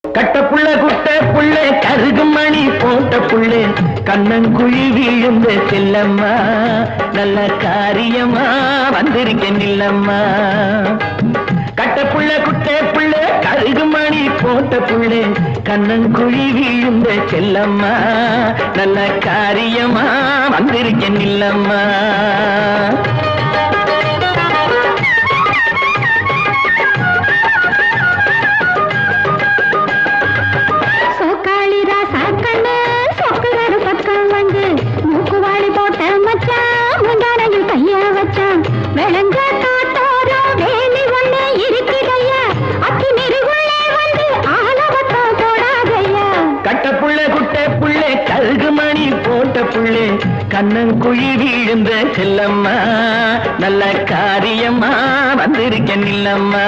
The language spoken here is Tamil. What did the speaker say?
கட்ட புள்ள குட்ட புள்ள கருகும் மணி போட்ட புள்ள கண்ணங்குழி வீழுந்த செல்லம்மா நல்ல காரியமா வந்திருக்கேன் இல்லம்மா கட்ட புள்ள குட்ட புள்ள கருகும் மணி போட்ட புள்ள கண்ணங்குழி வீழுந்த செல்லம்மா நல்ல காரியமா வந்திருக்கேன் இல்லம்மா கண்ணங்குழி வீழுந்த செல்லம்மா நல்ல காரியமா வந்திருக்கேன் இல்லம்மா